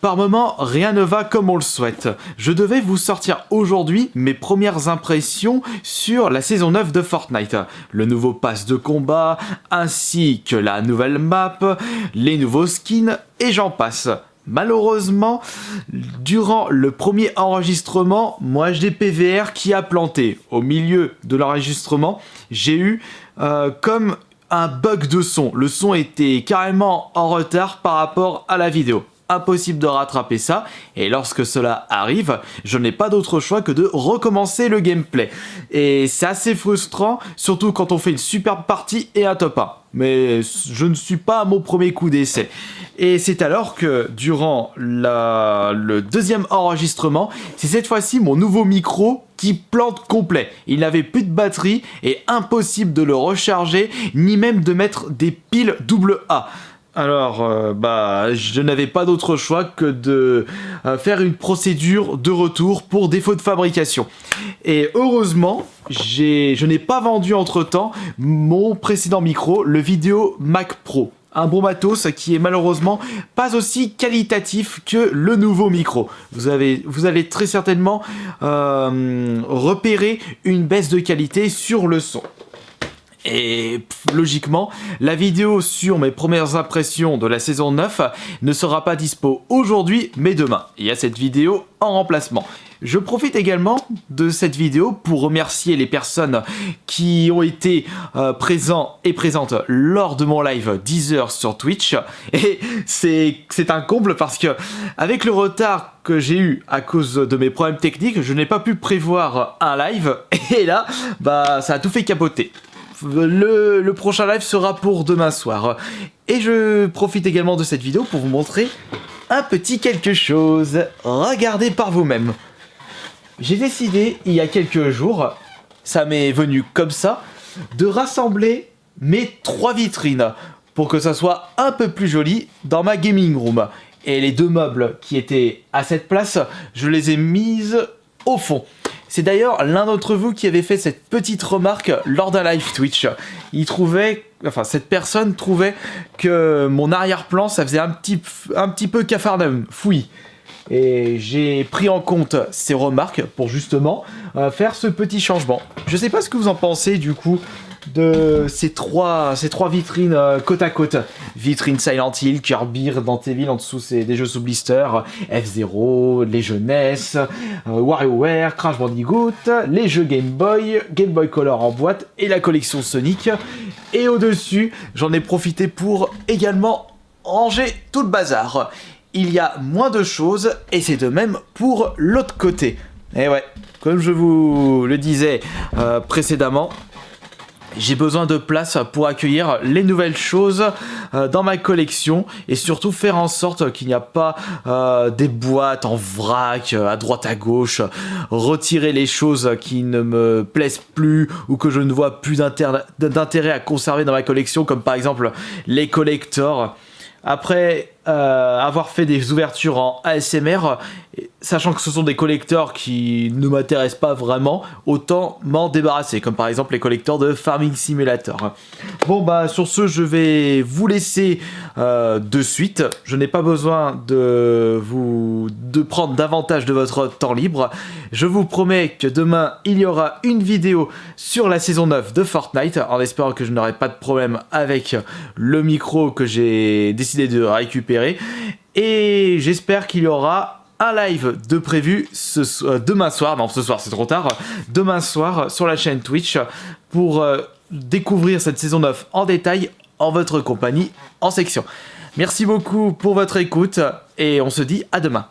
Par moment, rien ne va comme on le souhaite. Je devais vous sortir aujourd'hui mes premières impressions sur la saison 9 de Fortnite. Le nouveau pass de combat, ainsi que la nouvelle map, les nouveaux skins, et j'en passe. Malheureusement, durant le premier enregistrement, moi j'ai PVR qui a planté. Au milieu de l'enregistrement, j'ai eu comme un bug de son. Le son était carrément en retard par rapport à la vidéo. Impossible de rattraper ça, et lorsque cela arrive, je n'ai pas d'autre choix que de recommencer le gameplay. Et c'est assez frustrant, surtout quand on fait une superbe partie et un top 1. Mais je ne suis pas à mon premier coup d'essai. Et c'est alors que, durant le deuxième enregistrement, c'est cette fois-ci mon nouveau micro qui plante complet. Il n'avait plus de batterie et impossible de le recharger, ni même de mettre des piles AA. Alors, je n'avais pas d'autre choix que de faire une procédure de retour pour défaut de fabrication. Et heureusement, je n'ai pas vendu entre-temps mon précédent micro, le Vidéo Mac Pro. Un bon matos qui est malheureusement pas aussi qualitatif que le nouveau micro. Vous allez très certainement repérer une baisse de qualité sur le son. Et logiquement, la vidéo sur mes premières impressions de la saison 9 ne sera pas dispo aujourd'hui, mais demain. Il y a cette vidéo en remplacement. Je profite également de cette vidéo pour remercier les personnes qui ont été présents et présentes lors de mon live 10h sur Twitch. Et c'est un comble parce que, avec le retard que j'ai eu à cause de mes problèmes techniques, je n'ai pas pu prévoir un live. Et là, ça a tout fait capoter. Le prochain live sera pour demain soir. Et je profite également de cette vidéo pour vous montrer un petit quelque chose. Regardez par vous-même. J'ai décidé, il y a quelques jours, ça m'est venu comme ça, de rassembler mes 3 vitrines pour que ça soit un peu plus joli dans ma gaming room. Et les 2 meubles qui étaient à cette place, je les ai mises au fond. C'est d'ailleurs l'un d'entre vous qui avait fait cette petite remarque lors d'un live Twitch. Cette personne trouvait que mon arrière-plan, ça faisait un petit peu Capharnaüm, fouillis. Et j'ai pris en compte ces remarques pour justement faire ce petit changement. Je sais pas ce que vous en pensez du coup de ces trois vitrines côte à côte. Vitrine Silent Hill, Kirby, Resident Evil, en dessous c'est des jeux sous blister, F-Zero, les jeunesses, WarioWare, Crash Bandicoot, les jeux Game Boy Color en boîte et la collection Sonic. Et au-dessus, j'en ai profité pour également ranger tout le bazar. Il y a moins de choses et c'est de même pour l'autre côté. Et ouais, comme je vous le disais précédemment, j'ai besoin de place pour accueillir les nouvelles choses dans ma collection et surtout faire en sorte qu'il n'y a pas des boîtes en vrac à droite à gauche, retirer les choses qui ne me plaisent plus ou que je ne vois plus d'intérêt à conserver dans ma collection, comme par exemple les collectors. Après avoir fait des ouvertures en ASMR, sachant que ce sont des collecteurs qui ne m'intéressent pas vraiment, autant m'en débarrasser, comme par exemple les collecteurs de Farming Simulator. Bon sur ce, je vais vous laisser de suite. Je n'ai pas besoin de prendre davantage de votre temps libre. Je vous promets que demain, il y aura une vidéo sur la saison 9 de Fortnite, en espérant que je n'aurai pas de problème avec le micro que j'ai décidé de récupérer. Et j'espère qu'il y aura un live de prévu demain soir, non ce soir c'est trop tard, demain soir sur la chaîne Twitch pour découvrir cette saison 9 en détail en votre compagnie en section. Merci beaucoup pour votre écoute et on se dit à demain.